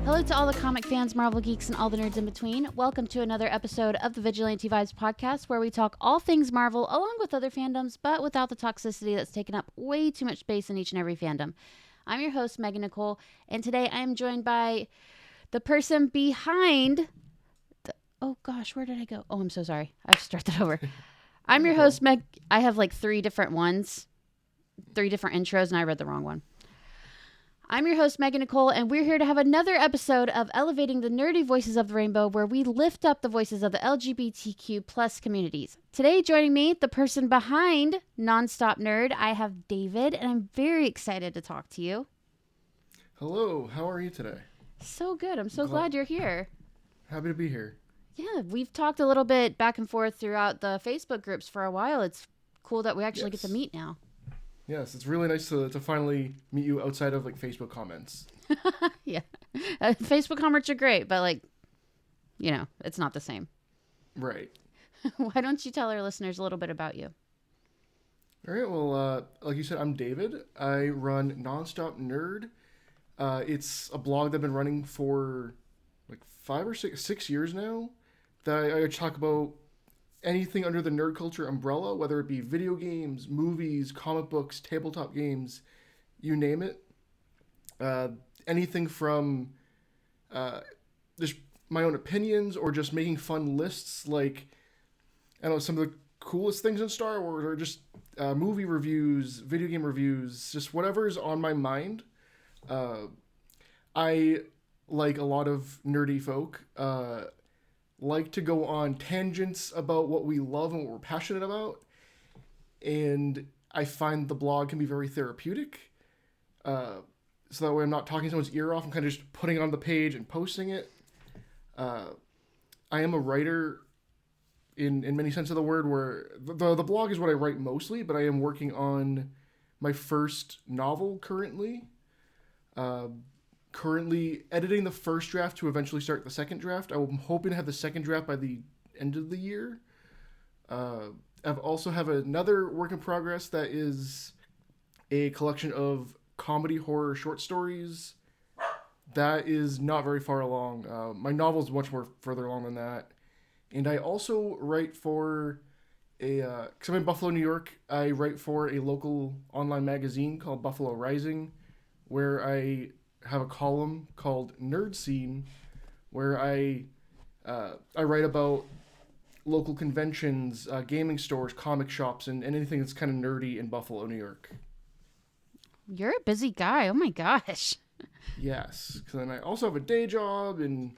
Hello to all the comic fans, Marvel geeks, and all the nerds in between. Welcome to another episode of the Vigilante Vibes podcast, where we talk all things Marvel along with other fandoms, but without the toxicity that's taken up way too much space in each and every fandom. I'm your host, Megan Nicole, and today I am joined by the person behind oh gosh, where did I go? Oh, I'm so sorry. I have to start that over. I'm your host, Meg. I have like three different intros, and I read the wrong one. I'm your host, Megan Nicole, and we're here to have another episode of Elevating the Nerdy Voices of the Rainbow, where we lift up the voices of the LGBTQ plus communities. Today, joining me, the person behind Nonstop Nerd, I have David, and I'm very excited to talk to you. Hello, how are you today? So good. I'm so glad you're here. Happy to be here. Yeah, we've talked a little bit back and forth throughout the Facebook groups for a while. It's cool that we actually get to meet now. Yes, it's really nice to finally meet you outside of like Facebook comments. Yeah. Facebook comments are great, but like, you know, it's not the same. Right. Why don't you tell our listeners a little bit about you? All right, well, like you said, I'm David. I run Nonstop Nerd. It's a blog that I've been running for like 5 or 6 years now. That I talk about anything under the nerd culture umbrella, whether it be video games, movies, comic books, tabletop games, you name it. Anything from just my own opinions or just making fun lists, like, I don't know, some of the coolest things in Star Wars, or just movie reviews, video game reviews, just whatever is on my mind. I, like a lot of nerdy folk, like to go on tangents about what we love and what we're passionate about. And I find the blog can be very therapeutic. So that way I'm not talking someone's ear off. I'm kind of just putting it on the page and posting it. I am a writer in many sense of the word, where the blog is what I write mostly, but I am working on my first novel currently. Currently editing the first draft to eventually start the second draft. I'm hoping to have the second draft by the end of the year. I've also have another work in progress that is a collection of comedy horror short stories. That is not very far along. My novel is much more further along than that. And I also write for because I'm in Buffalo, New York. I write for a local online magazine called Buffalo Rising, where I have a column called Nerd Scene, where I write about local conventions, gaming stores, comic shops, and anything that's kind of nerdy in Buffalo, New York. You're a busy guy. Oh my gosh. Yes, because then I also have a day job and,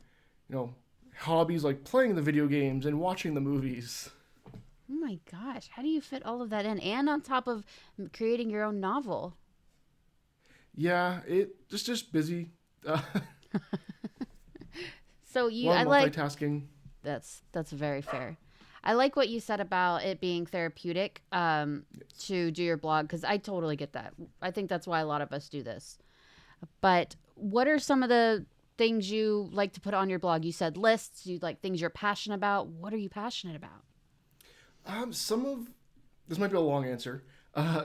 hobbies like playing the video games and watching the movies. Oh my gosh. How do you fit all of that in? And on top of creating your own novel? Yeah, just busy. So I like multitasking. That's very fair. I like what you said about it being therapeutic to do your blog, because I totally get that. I think that's why a lot of us do this. But what are some of the things you like to put on your blog? You said lists. You like things you're passionate about. What are you passionate about? This might be a long answer.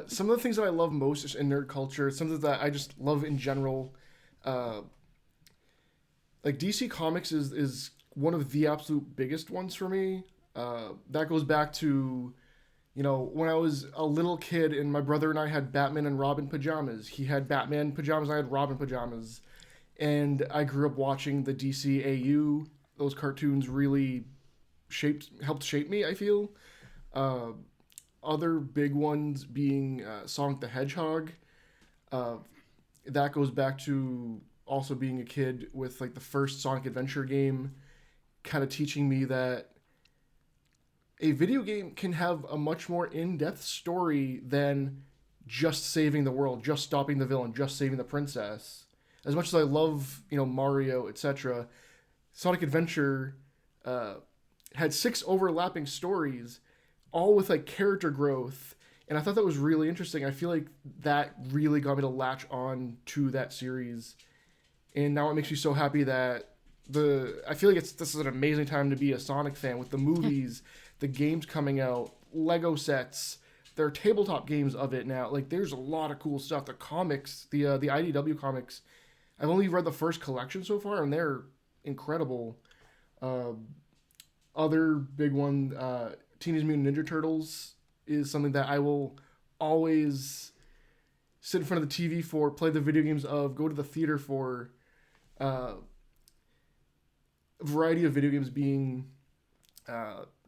Some of the things that I love most in nerd culture, something that I just love in general, like DC Comics is one of the absolute biggest ones for me. That goes back to, when I was a little kid and my brother and I had Batman and Robin pajamas. He had Batman pajamas, I had Robin pajamas. And I grew up watching the DCAU. Those cartoons really helped shape me, I feel. Other big ones being Sonic the Hedgehog. That goes back to also being a kid with like the first Sonic Adventure game, kind of teaching me that a video game can have a much more in-depth story than just saving the world, just stopping the villain, just saving the princess. As much as I love, Mario, etc., Sonic Adventure had 6 overlapping stories, all with like character growth, and I thought that was really interesting. I feel like that really got me to latch on to that series, and now it makes me so happy that I feel like this is an amazing time to be a Sonic fan with the movies, the games coming out, Lego sets. There are tabletop games of it now. Like, there's a lot of cool stuff. The comics, the IDW comics, I've only read the first collection so far, and they're incredible. Uh, Other big one, Teenage Mutant Ninja Turtles, is something that I will always sit in front of the TV for, play the video games of, go to the theater for. Uh, a variety of video games being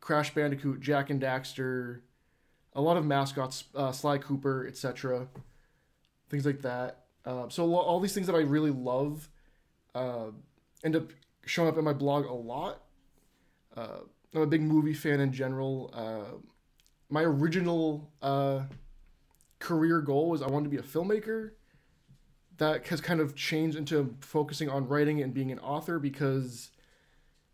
Crash Bandicoot, Jack and Daxter, a lot of mascots, Sly Cooper, etc. Things like that. So all these things that I really love uh, end up showing up in my blog a lot. I'm a big movie fan in general. My original career goal was I wanted to be a filmmaker. That has kind of changed into focusing on writing and being an author, because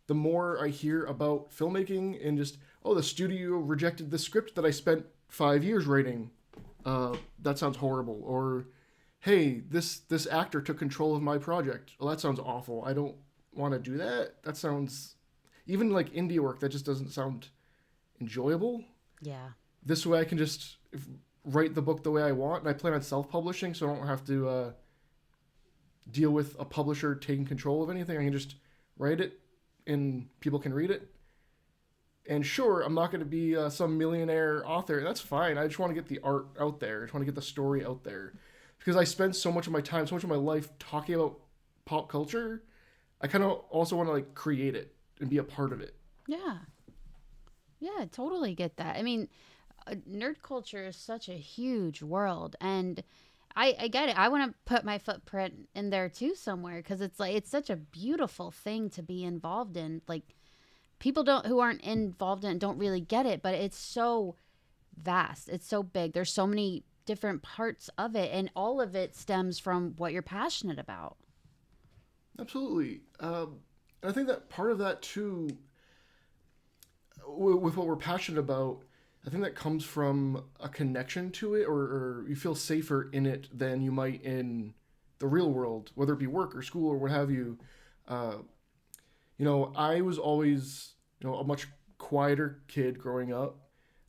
the more I hear about filmmaking and just, oh, the studio rejected the script that I spent 5 years writing. That sounds horrible. Or, hey, this actor took control of my project. Well, that sounds awful. I don't want to do that. That sounds, even like indie work, that just doesn't sound enjoyable. Yeah. This way I can just write the book the way I want, and I plan on self-publishing, so I don't have to deal with a publisher taking control of anything. I can just write it, and people can read it. And sure, I'm not going to be some millionaire author. That's fine. I just want to get the art out there. I just want to get the story out there. Because I spend so much of my time, so much of my life talking about pop culture, I kind of also want to like create it and be a part of it. Yeah. Yeah, I totally get that. I mean, nerd culture is such a huge world, and I get it. I want to put my footprint in there too somewhere, because it's like it's such a beautiful thing to be involved in. Like, people who aren't involved in it don't really get it, but it's so vast. It's so big. There's so many different parts of it, and all of it stems from what you're passionate about. Absolutely. I think that part of that too, with what we're passionate about, I think that comes from a connection to it, or you feel safer in it than you might in the real world, whether it be work or school or what have you. Uh, I was always, a much quieter kid growing up.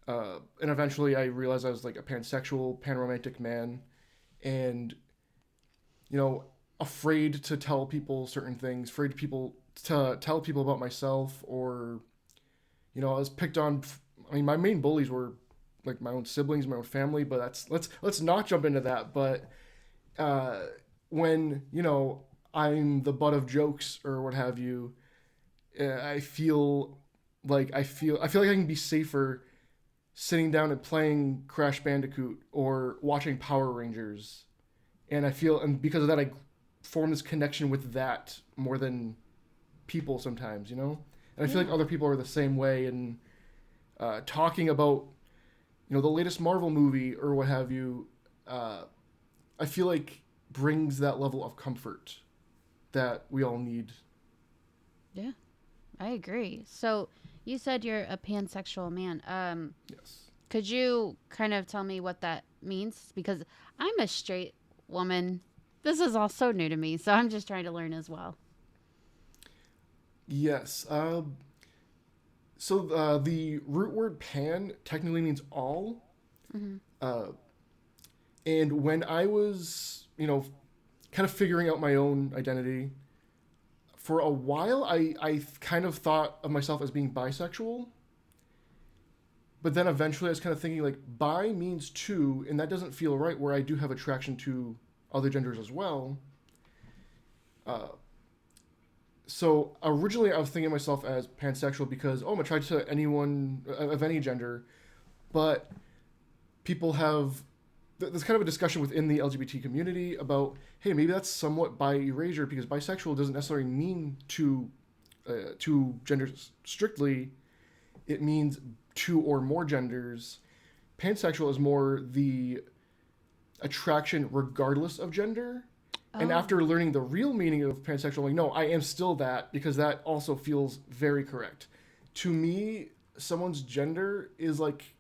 And eventually I realized I was like a pansexual, panromantic man. And, afraid to tell people certain things, afraid to tell people about myself, or, I was picked on. I mean, my main bullies were like my own siblings, my own family, but let's not jump into that. But when, I'm the butt of jokes or what have you, I feel like I can be safer sitting down and playing Crash Bandicoot or watching Power Rangers. And because of that, I form this connection with that more than people sometimes, And I feel like other people are the same way. And talking about, the latest Marvel movie or what have you, I feel like brings that level of comfort that we all need. Yeah, I agree. So you said you're a pansexual man. Yes. Could you kind of tell me what that means? Because I'm a straight woman. This is all so new to me, so I'm just trying to learn as well. Yes. So the root word pan technically means all. Mm-hmm. And when I was, kind of figuring out my own identity, for a while I kind of thought of myself as being bisexual. But then eventually I was kind of thinking like bi means two, and that doesn't feel right, where I do have attraction to other genders as well. So originally I was thinking of myself as pansexual because, I'm attracted to anyone of any gender. But people have, there's kind of a discussion within the LGBT community about, hey, maybe that's somewhat bi erasure, because bisexual doesn't necessarily mean two genders strictly. It means two or more genders. Pansexual is more the attraction regardless of gender. And after learning the real meaning of pansexual, I'm like, no, I am still that, because that also feels very correct. To me, someone's gender is like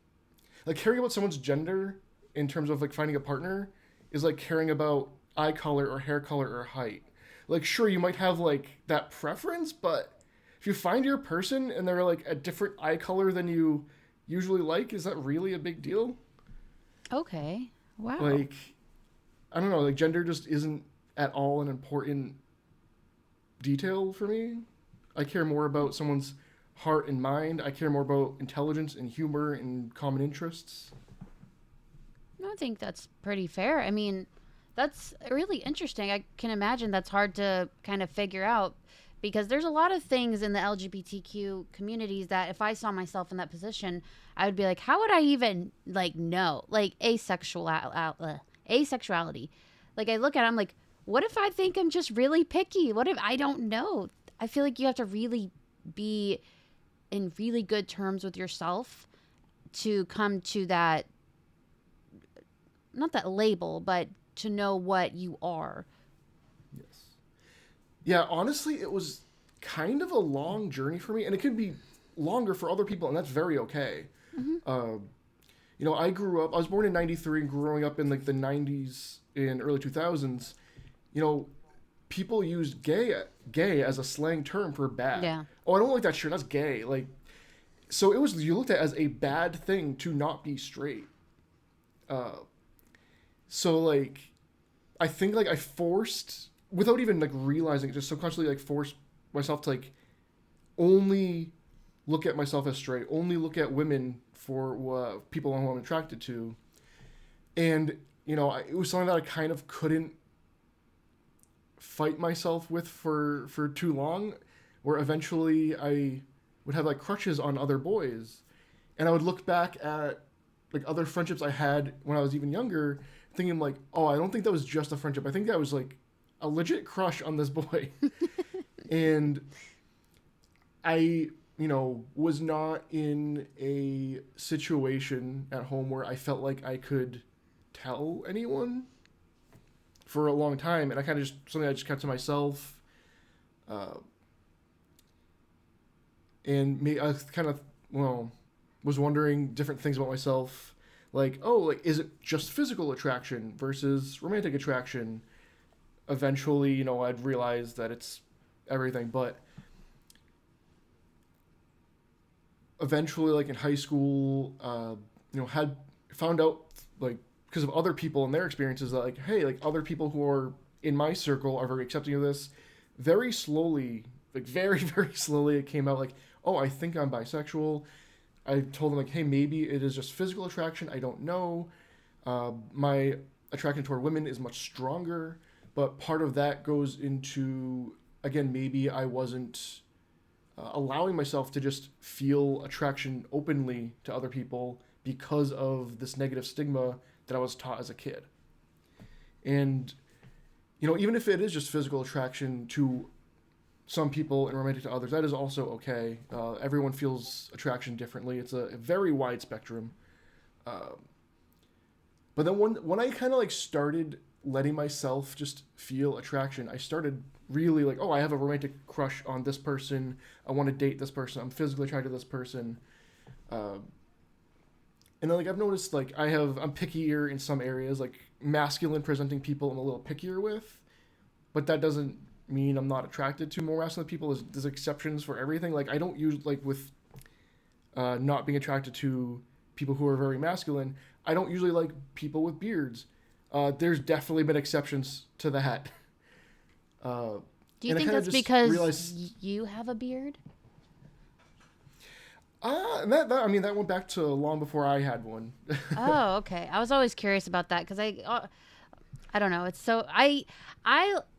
caring about someone's gender in terms of like finding a partner is like caring about eye color or hair color or height. Like, sure, you might have like that preference, but if you find your person and they're like a different eye color than you usually like, is that really a big deal? Okay. Wow. Like, I don't know, like gender just isn't at all an important detail for me. I care more about someone's heart and mind. I care more about intelligence and humor and common interests. I think that's pretty fair. I mean, that's really interesting. I can imagine that's hard to kind of figure out because there's a lot of things in the LGBTQ communities that if I saw myself in that position, I would be like, how would I even like know? Like asexuality. Like I look at it, I'm like, what if I think I'm just really picky? What if I don't know? I feel like you have to really be in really good terms with yourself to come to that, not that label, but to know what you are. Yes. Yeah, honestly, it was kind of a long journey for me, and it could be longer for other people, and that's very okay. Mm-hmm. I grew up, I was born in 93, and growing up in like the 90s and early 2000s, you know, people used gay as a slang term for bad. Yeah. Oh, I don't like that shirt, that's gay. Like, so it was, you looked at it as a bad thing to not be straight. So like, I think like I forced, without even like realizing it, just subconsciously like forced myself to like only look at myself as straight, only look at women for people who I'm attracted to. And, it was something that I kind of couldn't fight myself with for too long, where eventually I would have like crushes on other boys. And I would look back at like other friendships I had when I was even younger, thinking like, oh, I don't think that was just a friendship. I think that was like a legit crush on this boy. And I, was not in a situation at home where I felt like I could tell anyone for a long time. And I kind of just, something I just kept to myself. And I kind of, was wondering different things about myself. Like, oh, like, is it just physical attraction versus romantic attraction? Eventually, I'd realize that it's everything. But eventually, like in high school, had found out, like, because of other people and their experiences, that like, hey, like other people who are in my circle are very accepting of this. Very slowly, like very, very slowly, it came out like, oh, I think I'm bisexual. I told them like, hey, maybe it is just physical attraction. I don't know. My attraction toward women is much stronger, but part of that goes into, again, maybe I wasn't allowing myself to just feel attraction openly to other people because of this negative stigma that I was taught as a kid. And, even if it is just physical attraction to some people and romantic to others, that is also okay. Everyone feels attraction differently. It's a very wide spectrum. But then when I kind of like started letting myself just feel attraction, I started really like, oh, I have a romantic crush on this person. I want to date this person. I'm physically attracted to this person. And then like I've noticed like I'm pickier in some areas, like masculine presenting people I'm a little pickier with, but that doesn't mean I'm not attracted to more masculine people. There's exceptions for everything. Like I don't use like with not being attracted to people who are very masculine. I don't usually like people with beards. There's definitely been exceptions to that. Do you think that's because you have a beard? That went back to long before I had one. Oh, okay. I was always curious about that because I don't know. It's so I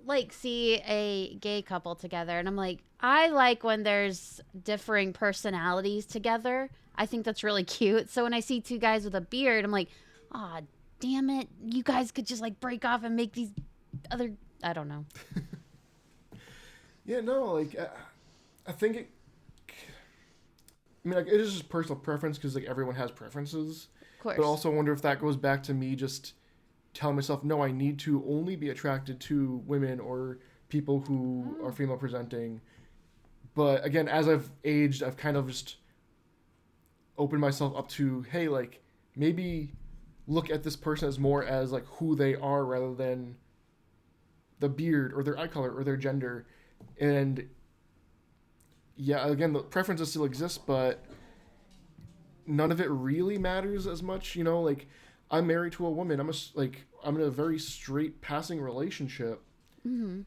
like see a gay couple together, and I'm like, I like when there's differing personalities together. I think that's really cute. So when I see two guys with a beard, I'm like, ah, damn it, you guys could just like break off and make these other. I don't know. Yeah, no, like I think it. I mean, like, it is just personal preference because like everyone has preferences. Of course. But also, I wonder if that goes back to me just telling myself, no, I need to only be attracted to women or people who are female presenting. But again, as I've aged, I've kind of just opened myself up to, hey, like maybe look at this person as more as like who they are rather than the beard or their eye color or their gender. And yeah, again, the preferences still exist, but none of it really matters as much. Like I'm married to a woman. I'm in a very straight passing relationship. Mm-hmm.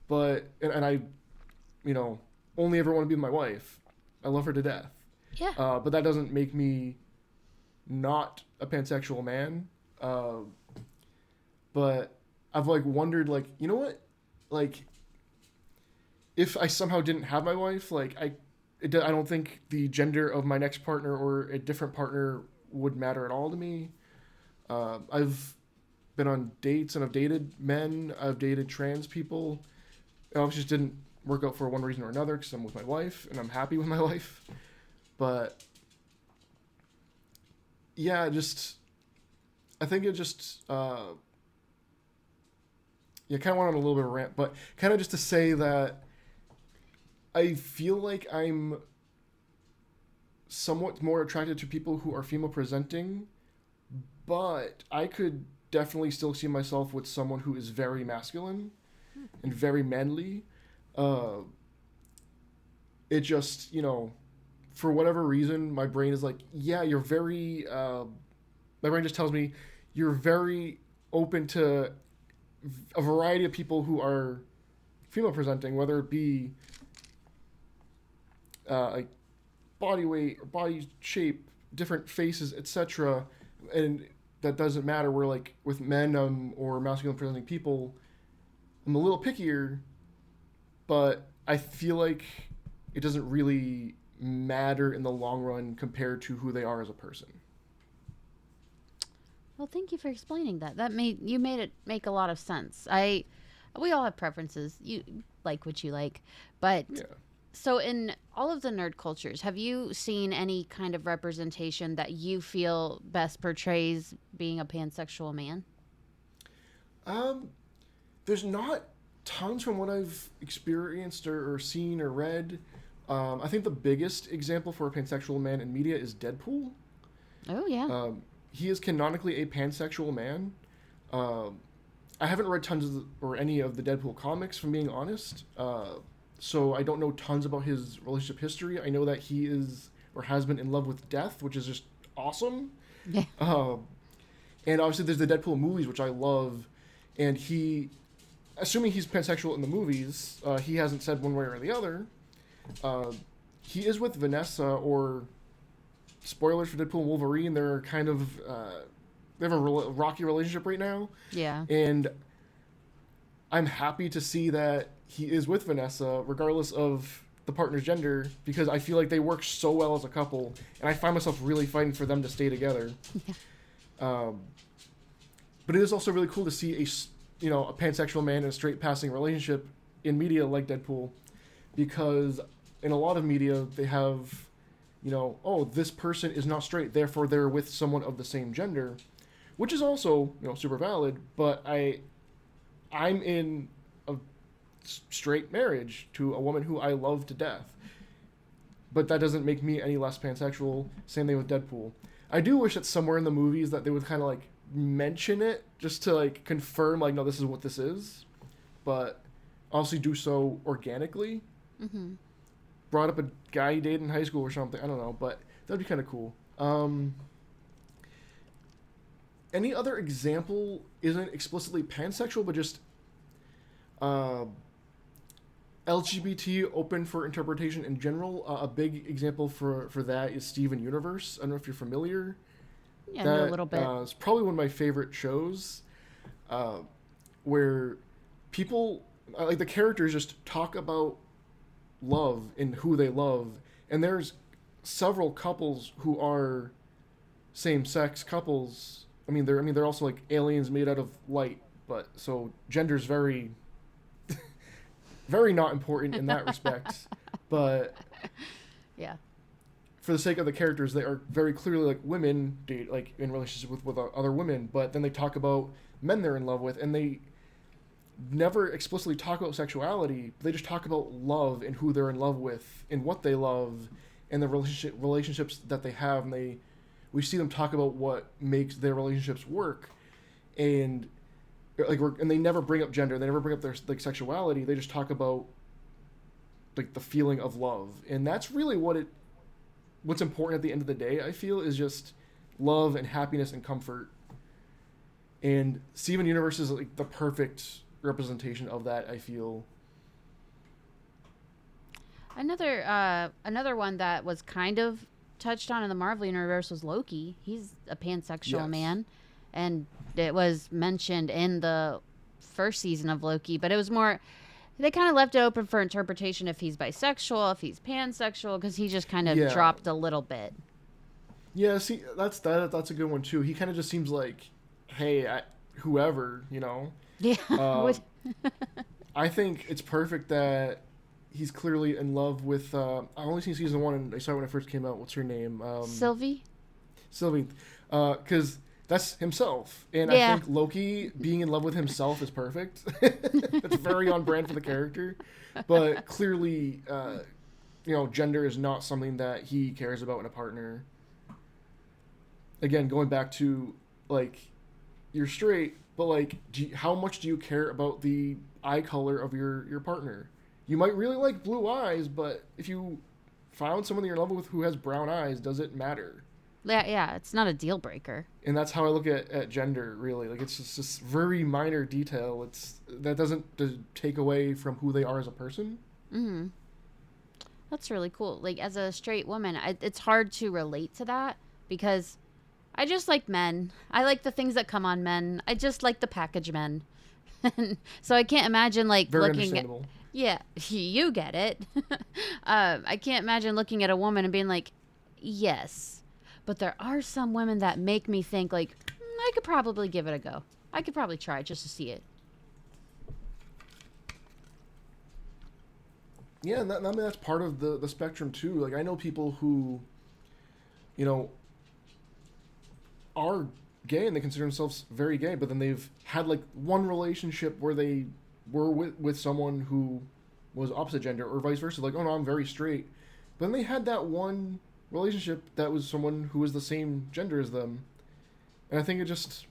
but and I, you know, only ever want to be with my wife. I love her to death. Yeah. But that doesn't make me not a pansexual man. Uh, but I've like wondered, like, you know what, like, if I somehow didn't have my wife, like I don't think the gender of my next partner or a different partner would matter at all to me. I've been on dates and I've dated men. I've dated trans people. It obviously just didn't work out for one reason or another because I'm with my wife and I'm happy with my wife. But yeah, just I think it just yeah, kind of went on a little bit of a rant, but kind of just to say that I feel like I'm somewhat more attracted to people who are female presenting, but I could definitely still see myself with someone who is very masculine and very manly. Uh, it just, for whatever reason, my brain is like, yeah, you're very. My brain just tells me you're very open to a variety of people who are female presenting, whether it be like body weight or body shape, different faces, etc. And that doesn't matter. Where like with men or masculine presenting people, I'm a little pickier, but I feel like it doesn't really matter in the long run compared to who they are as a person. Well, thank you for explaining that. You made it make a lot of sense. We all have preferences. You like what you like, but Yeah. so in all of the nerd cultures, have you seen any kind of representation that you feel best portrays being a pansexual man? Um, there's not tons from what I've experienced or seen or read. I think the biggest example for a pansexual man in media is Deadpool. Oh yeah. He is canonically a pansexual man. Um, I haven't read tons or any of the Deadpool comics, from being honest. So I don't know tons about his relationship history. I know that he is or has been in love with Death, which is just awesome. Yeah. And obviously there's the Deadpool movies, which I love. And assuming he's pansexual in the movies, he hasn't said one way or the other. Uh, he is with Vanessa, or spoilers for Deadpool and Wolverine. They're kind of they have a rocky relationship right now, Yeah. and I'm happy to see that he is with Vanessa, regardless of the partner's gender, because I feel like they work so well as a couple, and I find myself really fighting for them to stay together. Yeah. But it is also really cool to see a pansexual man in a straight passing relationship in media like Deadpool, because in a lot of media they have, oh, this person is not straight, therefore they're with someone of the same gender, which is also super valid. But I'm in a straight marriage to a woman who I love to death, but that doesn't make me any less pansexual. Same thing with Deadpool. I do wish that somewhere in the movies that they would kind of like mention it, just to like confirm, like, no, this is what this is, but obviously do so organically. Mm-hmm. Brought up a guy he dated in high school or something, I don't know, but that'd be kind of cool. Any other example isn't explicitly pansexual, but just LGBT, open for interpretation in general. A big example for that is Steven Universe. I don't know if you're familiar. Yeah, I know a little bit. It's probably one of my favorite shows, where people, like the characters, just talk about love and who they love, and there's several couples who are same-sex couples. They're also like aliens made out of light, but so gender's very very not important in that respect. But Yeah. for the sake of the characters, they are very clearly like women date, like in relationship with other women, but then they talk about men they're in love with, and they never explicitly talk about sexuality. They just talk about love and who they're in love with and what they love and the relationships that they have, and we see them talk about what makes their relationships work, and and they never bring up gender, they never bring up their like sexuality. They just talk about like the feeling of love, and that's really what's important at the end of the day, I feel, is just love and happiness and comfort. And Steven Universe is like the perfect representation of that, I feel. Another one that was kind of touched on in the Marvel universe was Loki. He's a pansexual Yes. man, and it was mentioned in the first season of Loki, but it was more they kind of left it open for interpretation if he's bisexual, if he's pansexual, because he just kind of Yeah. dropped a little bit. Yeah, see, that's a good one too. He kind of just seems like, hey, whoever, Yeah. Uh, I think it's perfect that he's clearly in love with. I only seen season one, and I saw it when it first came out. What's her name? Sylvie? Sylvie, because that's himself, and I Yeah. think Loki being in love with himself is perfect. It's very on brand for the character, but clearly, gender is not something that he cares about in a partner. Again, going back to like, you're straight, but like, how much do you care about the eye color of your partner? You might really like blue eyes, but if you found someone that you're in love with who has brown eyes, does it matter? Yeah, it's not a deal breaker. And that's how I look at gender, really. Like, it's just this very minor detail. That doesn't take away from who they are as a person. Mm-hmm. That's really cool. Like, as a straight woman, it's hard to relate to that because I just like men. I like the things that come on men. I just like the package men. So I can't imagine, like, Very looking at... understandable. Yeah, you get it. I can't imagine looking at a woman and being like, yes. But there are some women that make me think, like, I could probably give it a go. I could probably try it just to see it. Yeah, and I mean, that's part of the spectrum, too. Like, I know people who, you know, are gay and they consider themselves very gay, but then they've had, like, one relationship where they were with someone who was opposite gender or vice versa. Like, oh, no, I'm very straight. But then they had that one relationship that was someone who was the same gender as them. And I think it just,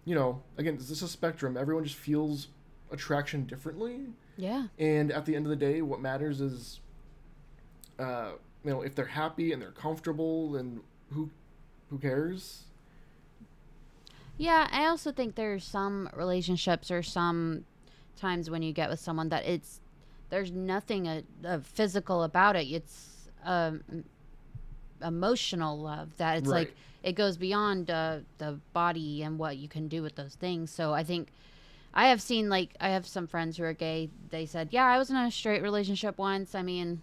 again, this is a spectrum. Everyone just feels attraction differently. Yeah. And at the end of the day, what matters is, if they're happy and they're comfortable, then who cares? Yeah, I also think there's some relationships or some times when you get with someone that there's nothing physical about it. It's emotional love that it's Right. like it goes beyond the body and what you can do with those things. So I think I have seen, like, I have some friends who are gay. They said, yeah, I was in a straight relationship once. I mean,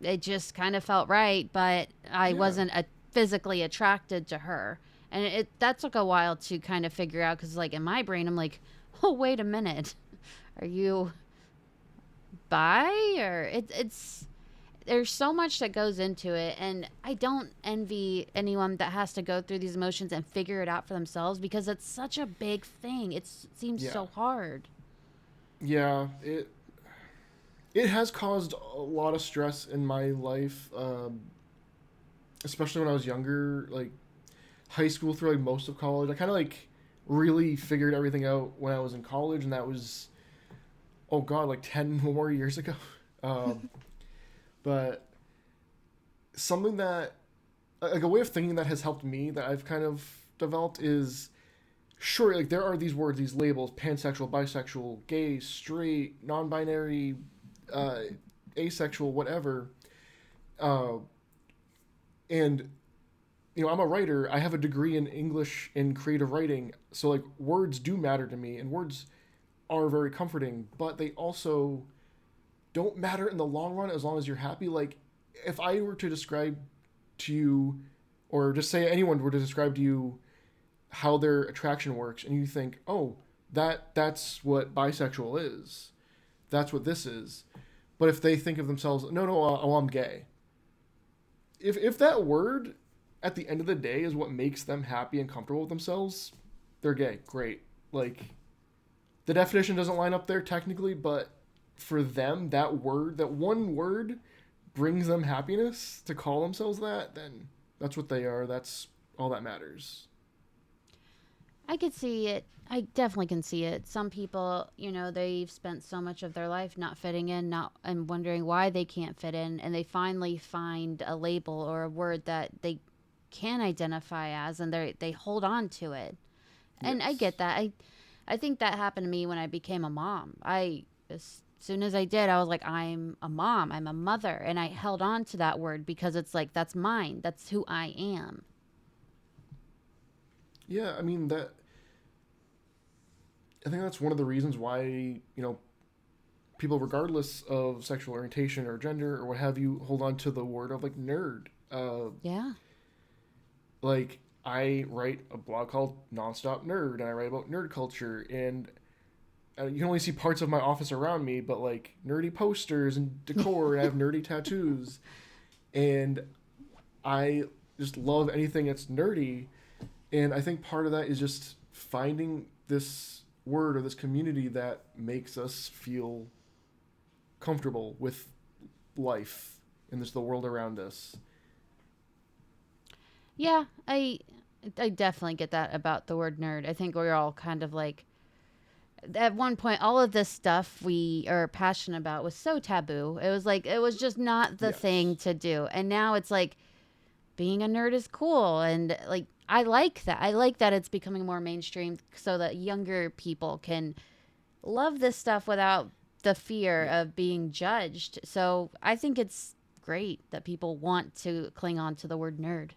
it just kind of felt right, but I Yeah. wasn't physically attracted to her. And that took a while to kind of figure out because, like, in my brain, I'm like, oh, wait a minute. Are you bi? Or it's there's so much that goes into it, and I don't envy anyone that has to go through these emotions and figure it out for themselves because it's such a big thing. It seems Yeah. so hard. Yeah, it has caused a lot of stress in my life, especially when I was younger, like high school through like most of college. I kind of like really figured everything out when I was in college, and that was, oh god, like 10 more years ago. Um, but something that, like, a way of thinking that has helped me that I've kind of developed is, sure, like, there are these words, these labels: pansexual, bisexual, gay, straight, non-binary, uh, asexual, whatever. Uh, and I'm a writer. I have a degree in English in creative writing, so like words do matter to me, and words are very comforting, but they also don't matter in the long run as long as you're happy. Like, if I were to describe to you, or just say anyone were to describe to you how their attraction works, and you think, oh, that's what bisexual is, that's what this is. But if they think of themselves, no, oh, I'm gay. If that word at the end of the day is what makes them happy and comfortable with themselves, they're gay. Great. Like, the definition doesn't line up there technically, but for them, that one word brings them happiness to call themselves that, then that's what they are. That's all that matters. I could see it. I definitely can see it. Some people, they've spent so much of their life not fitting in, and wondering why they can't fit in, and they finally find a label or a word that they can identify as, and they hold on to it. And I Yes. get that. I think that happened to me when I became a mom. As soon as I did, I was like, I'm a mom, I'm a mother. And I held on to that word because it's like, that's mine, that's who I am. Yeah, I mean that. I think that's one of the reasons why people, regardless of sexual orientation or gender or what have you, hold on to the word of like nerd. Yeah. Like I write a blog called Nonstop Nerd, and I write about nerd culture, and you can only see parts of my office around me, but like nerdy posters and decor, and I have nerdy tattoos, and I just love anything that's nerdy, and I think part of that is just finding this word or this community that makes us feel comfortable with life and just the world around us. Yeah, I definitely get that about the word nerd. I think we're all kind of like at one point all of this stuff we are passionate about was so taboo. It was like it was just not the thing Yes. to do. And now it's like being a nerd is cool and like I like that. I like that it's becoming more mainstream so that younger people can love this stuff without the fear Yeah. of being judged. So, I think it's great that people want to cling on to the word nerd.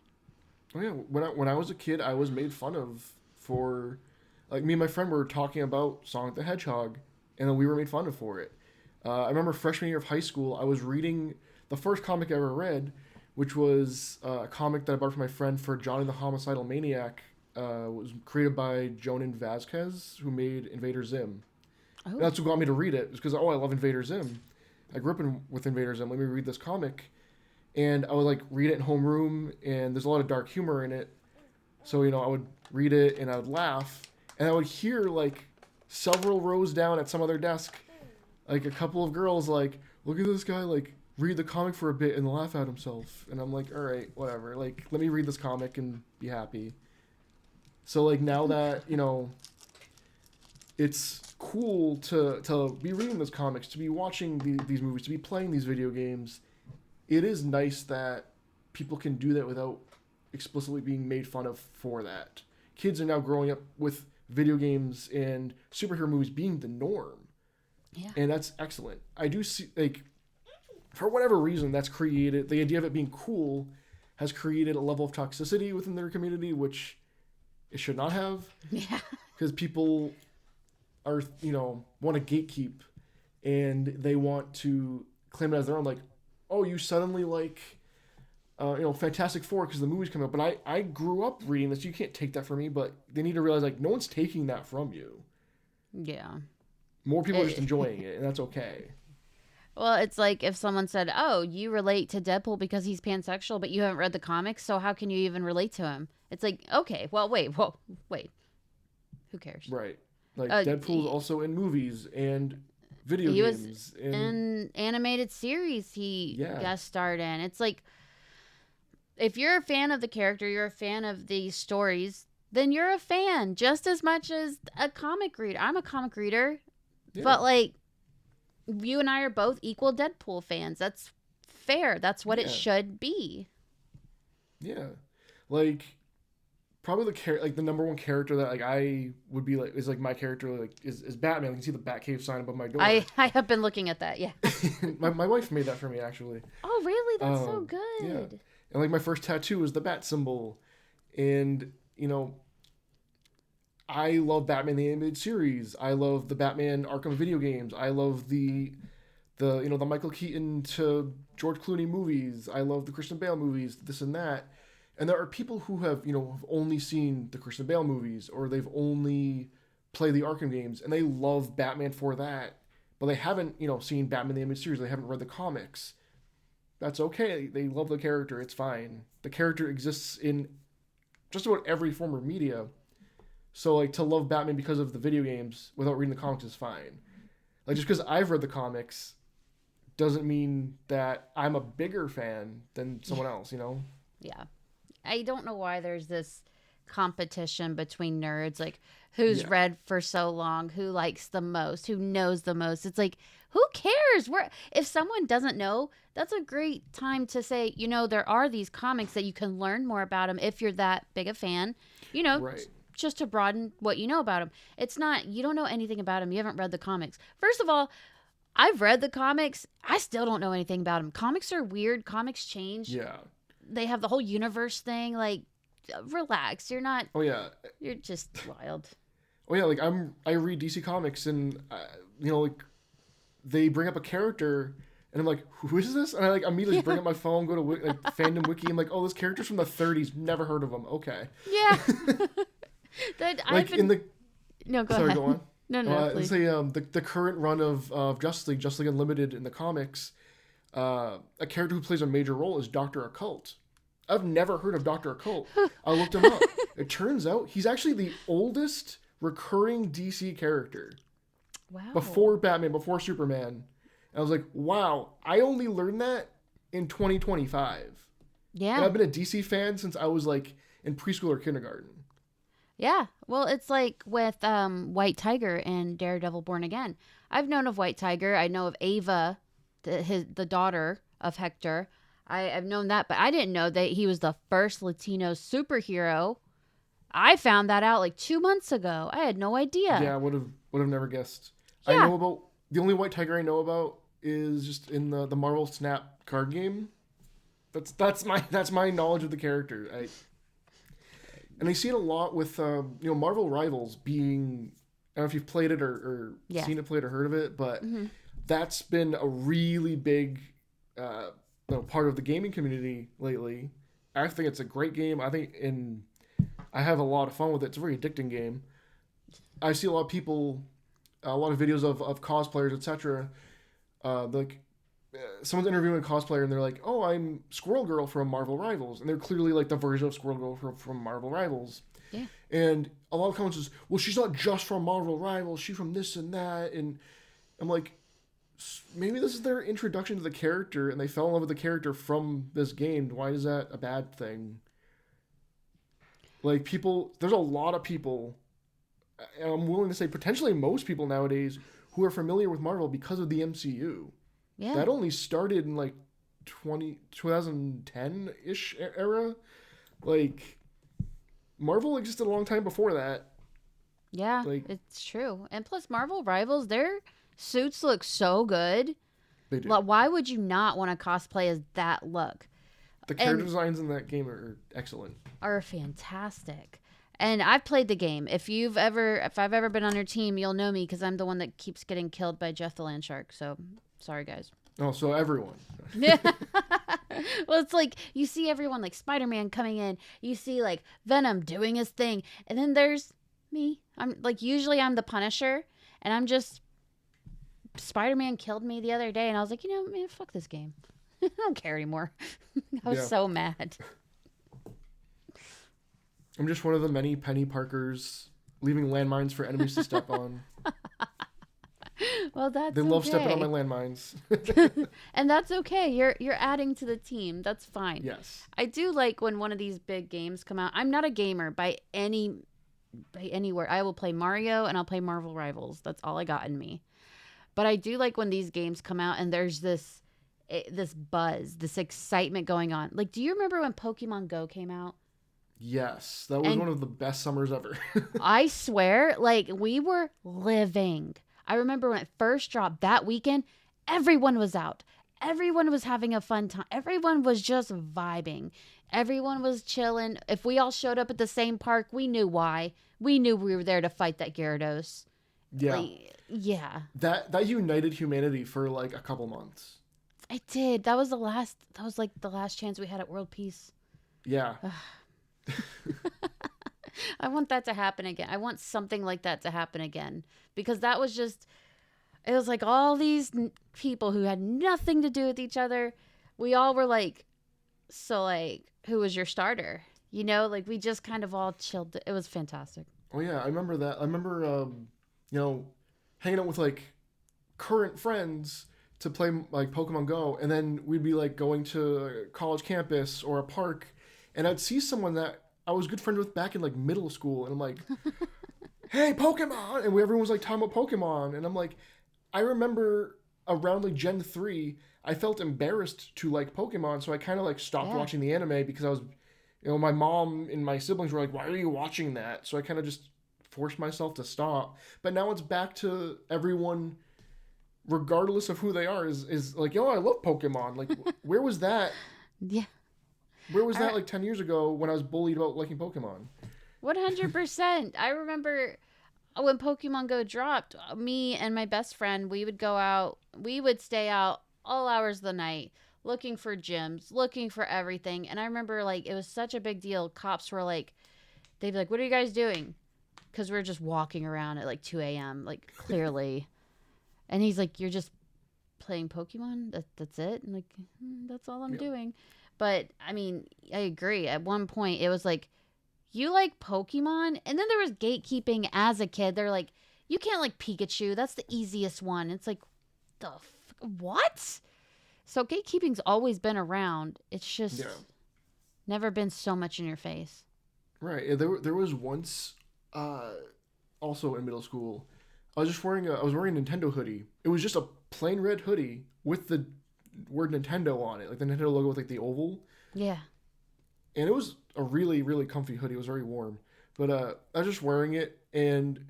Oh yeah. When I was a kid, I was made fun of for, like, me and my friend were talking about Sonic the Hedgehog, and then we were made fun of for it. I remember freshman year of high school, I was reading the first comic I ever read, which was a comic that I bought from my friend for Johnny the Homicidal Maniac. Was created by Jonan Vasquez, who made Invader Zim. And Oh, that's what got me to read it. It's because, I love Invader Zim. I grew up with Invader Zim. Let me read this comic. And I would like read it in homeroom, and there's a lot of dark humor in it. So I would read it and I would laugh, and I would hear like several rows down at some other desk, like a couple of girls like, look at this guy like read the comic for a bit and laugh at himself, and I'm like, all right, whatever. Like, let me read this comic and be happy. So like now that it's cool to be reading those comics, to be watching these movies, to be playing these video games, it is nice that people can do that without explicitly being made fun of for that. Kids are now growing up with video games and superhero movies being the norm, yeah. and that's excellent. I do see, like, for whatever reason, that's created the idea of it being cool has created a level of toxicity within their community, which it should not have, Yeah. because people are want to gatekeep, and they want to claim it as their own. Like, oh, you suddenly like Fantastic Four because the movie's coming up. But I grew up reading this. You can't take that from me. But they need to realize like no one's taking that from you. Yeah. More people are just It, enjoying it, and that's okay. well, it's like if someone said, "Oh, you relate to Deadpool because he's pansexual, but you haven't read the comics, so how can you even relate to him?" It's like, okay, well, wait. Who cares? Right. Like Uh, Deadpool's also in movies and video he was games and in animated series he yeah, guest starred in. It's like if you're a fan of the character, you're a fan of the stories, then you're a fan just as much as a comic reader. I'm a comic reader, yeah, but like you and I are both equal Deadpool fans. That's fair. That's what it yeah, should be. yeah. Like probably the number one character that like I would be like is like my character like is Batman. You can see the Batcave sign above my door. I have been looking at that. Yeah. my wife made that for me actually. Oh, really? That's so Yeah, good. and like my first tattoo is the bat symbol, and I love Batman the animated series. I love the Batman Arkham video games. I love the Michael Keaton to George Clooney movies. I love the Christian Bale movies. This and that. And there are people who have only seen the Christian Bale movies, or they've only played the Arkham games, and they love Batman for that, but they haven't seen Batman the animated series. They haven't read the comics. That's okay. They love the character. It's fine. The character exists in just about every form of media. So like to love Batman because of the video games without reading the comics is fine. Like just because I've read the comics doesn't mean that I'm a bigger fan than someone else. Yeah. I don't know why there's this competition between nerds, like who's Yeah. read for so long, who likes the most, who knows the most. It's like, who cares? If someone doesn't know, that's a great time to say, there are these comics that you can learn more about them if you're that big a fan. Right. just to broaden what you know about him. It's not, you don't know anything about him. You haven't read the comics. First of all, I've read the comics. I still don't know anything about him. Comics are weird. Comics change. Yeah. They have the whole universe thing. Like, relax. You're not. Oh yeah. You're just wild. Oh yeah. Like I read DC Comics, and you know, like they bring up a character, and I'm like, who is this? And I like immediately bring up my phone, go to like fandom wiki. I'm like, oh, this character's from the 30s. Never heard of him. Okay. Yeah. Like in the. No, go Sorry, ahead. go on. No, please. Say the current run of Justice League Unlimited in the comics, a character who plays a major role is Dr. Occult. I've never heard of Dr. Occult. I looked him up. It turns out he's actually the oldest recurring DC character. Wow. Before Batman, before Superman. And I was like, wow, I only learned that in 2025. Yeah. And I've been a DC fan since I was like in preschool or kindergarten. Yeah. Well, it's like with White Tiger and Daredevil Born Again. I've known of White Tiger. I know of Ava, the daughter of Hector. I've known that, but I didn't know that he was the first Latino superhero. I found that out like 2 months ago. I had no idea. Yeah, would have never guessed. Yeah. I know about the only White Tiger I know about is just in the Marvel Snap card game. That's my knowledge of the character. And I see it a lot with Marvel Rivals being, I don't know if you've played it or seen it played or heard of it, but that's been a really big part of the gaming community lately. I think it's a great game. I have a lot of fun with it. It's a very addicting game. I see a lot of people, a lot of videos of cosplayers, etc. Someone's interviewing a cosplayer and they're like, oh, I'm Squirrel Girl from Marvel Rivals. And they're clearly like the version of Squirrel Girl from Marvel Rivals. Yeah. And a lot of comments is, well, she's not just from Marvel Rivals. She's from this and that. And I'm like, maybe this is their introduction to the character and they fell in love with the character from this game. Why is that a bad thing? Like there's a lot of people, and I'm willing to say potentially most people nowadays who are familiar with Marvel because of the MCU. Yeah. That only started in like 2010-ish era. Like, Marvel existed a long time before that. Yeah, it's true. And plus, Marvel Rivals, their suits look so good. They do. Why would you not want to cosplay as that look? The character designs in that game are excellent. Are fantastic. And I've played the game. If I've ever been on your team, you'll know me because I'm the one that keeps getting killed by Jeff the Land Shark. So, sorry, guys. Oh, so everyone. Yeah. Well, it's like you see everyone like Spider-Man coming in. You see like Venom doing his thing. And then there's me. I'm like, usually I'm the Punisher. And I'm just, Spider-Man killed me the other day. And I was like, man, fuck this game. I don't care anymore. I was so mad. I'm just one of the many Penny Parkers leaving landmines for enemies to step on. Well, that's They love stepping on my landmines. And that's okay. You're adding to the team. That's fine. Yes. I do like when one of these big games come out. I'm not a gamer by anywhere. I will play Mario and I'll play Marvel Rivals. That's all I got in me. But I do like when these games come out and there's this buzz, this excitement going on. Like, do you remember when Pokemon Go came out? Yes, that was one of the best summers ever. I swear, like, we were living. I remember when it first dropped that weekend, everyone was out. Everyone was having a fun time. Everyone was just vibing. Everyone was chilling. If we all showed up at the same park, we knew why. We knew we were there to fight that Gyarados. Yeah. Yeah. That united humanity for like a couple months. It did. That was like the last chance we had at World Peace. Yeah. I want that to happen again. I want something like that to happen again. Because that was just, it was like all these people who had nothing to do with each other. We all were like, so like, who was your starter? Like we just kind of all chilled. It was fantastic. Oh yeah, I remember that. I remember, hanging out with like current friends to play like Pokemon Go. And then we'd be like going to a college campus or a park. And I'd see someone that I was good friends with back in like middle school. And I'm like, hey, Pokemon. And everyone was like talking about Pokemon. And I'm like, I remember around like Gen 3, I felt embarrassed to like Pokemon. So I kind of like stopped watching the anime because My mom and my siblings were like, "Why are you watching that?" So I kind of just forced myself to stop. But now it's back to everyone, regardless of who they are, is like, "Yo, I love Pokemon." Like, where was that? Yeah. Where was that I, like 10 years ago when I was bullied about liking Pokemon? 100%. I remember when Pokemon Go dropped, me and my best friend, we would go out, we would stay out all hours of the night looking for gyms, looking for everything. And I remember like it was such a big deal. Cops were like, they'd be like, "What are you guys doing?" Because we are just walking around at like 2 a.m., like clearly. And he's like, "You're just playing Pokemon? That's it?" And like, That's all I'm Yeah. doing." But I mean, I agree. At one point, it was like, "You like Pokemon?" And then there was gatekeeping as a kid. They're like, "You can't like Pikachu. That's the easiest one." It's like, what? So gatekeeping's always been around. It's just Yeah. never been so much in your face. Right. Yeah, there was once, uh, also in middle school, I was wearing a Nintendo hoodie. It was just a plain red hoodie with the word Nintendo on it, like the Nintendo logo with like the oval. Yeah. And it was a really really comfy hoodie. It was very warm. But I was just wearing it, and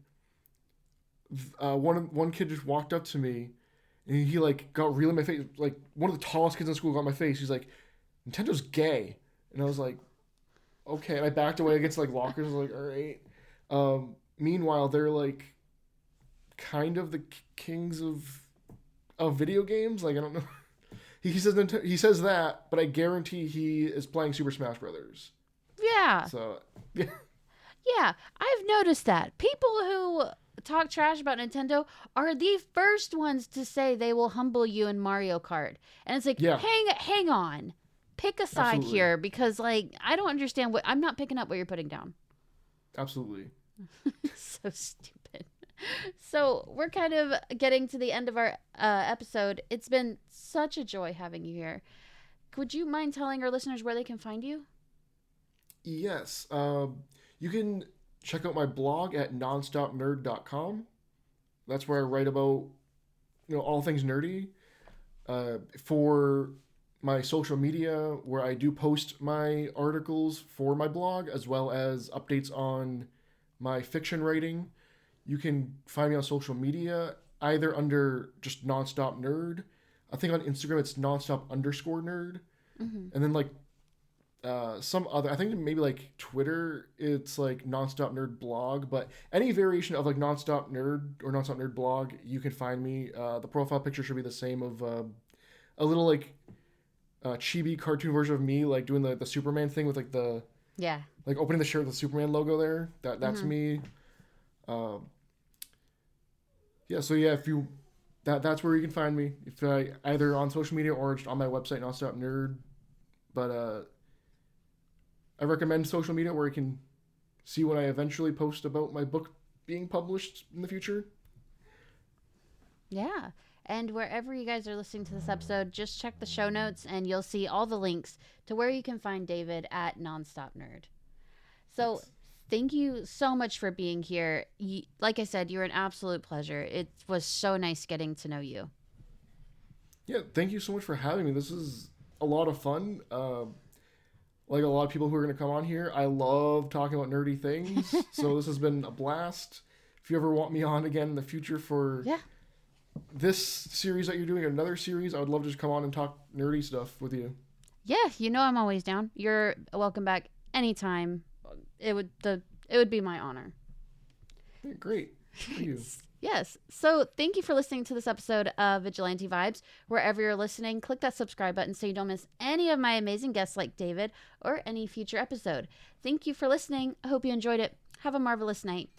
one kid just walked up to me, and he like got real in my face. Like one of the tallest kids in school got in my face. He's like, "Nintendo's gay," and I was like, "Okay." And I backed away against like lockers. I was like, "All right." Meanwhile, they're like kind of the kings of video games. Like I don't know. He says that, but I guarantee he is playing Super Smash Brothers. Yeah. So yeah. Yeah. I've noticed that. People who talk trash about Nintendo are the first ones to say they will humble you in Mario Kart. And it's like, Yeah, hang on. Pick a side absolutely. here because like I don't understand what I'm not picking up what you're putting down. Absolutely. So stupid. So we're kind of getting to the end of our episode. It's been such a joy having you here. Would you mind telling our listeners where they can find you? Yes. You can check out my blog at nonstopnerd.com. That's where I write about all things nerdy. For my social media, where I do post my articles for my blog as well as updates on my fiction writing. You can find me on social media either under just Nonstop Nerd. I think on Instagram it's nonstop_nerd. Mm-hmm. And then like some other, I think maybe like Twitter, it's like Nonstop Nerd blog. But any variation of like Nonstop Nerd or Nonstop Nerd blog, you can find me. The profile picture should be the same of a little like chibi cartoon version of me like doing the Superman thing with like the Yeah. like opening the shirt with the Superman logo there. That's Mm-hmm. me. Um, yeah, so yeah, if you that's where you can find me. If I either on social media or just on my website, Nonstop Nerd. But I recommend social media where you can see when I eventually post about my book being published in the future. Yeah. And wherever you guys are listening to this episode, just check the show notes and you'll see all the links to where you can find David at Nonstop Nerd. So Yes. thank you so much for being here. Like I said, you're an absolute pleasure. It was so nice getting to know you. Yeah, thank you so much for having me. This is a lot of fun. Like a lot of people who are going to come on here, I love talking about nerdy things. So this has been a blast. If you ever want me on again in the future for Yeah. this series that you're doing, or another series, I would love to just come on and talk nerdy stuff with you. Yeah, I'm always down. You're welcome back anytime. It would be my honor. Yeah, great. Thank you. Yes. So thank you for listening to this episode of Vigilante Vibes. Wherever you're listening, click that subscribe button so you don't miss any of my amazing guests like David or any future episode. Thank you for listening. I hope you enjoyed it. Have a marvelous night.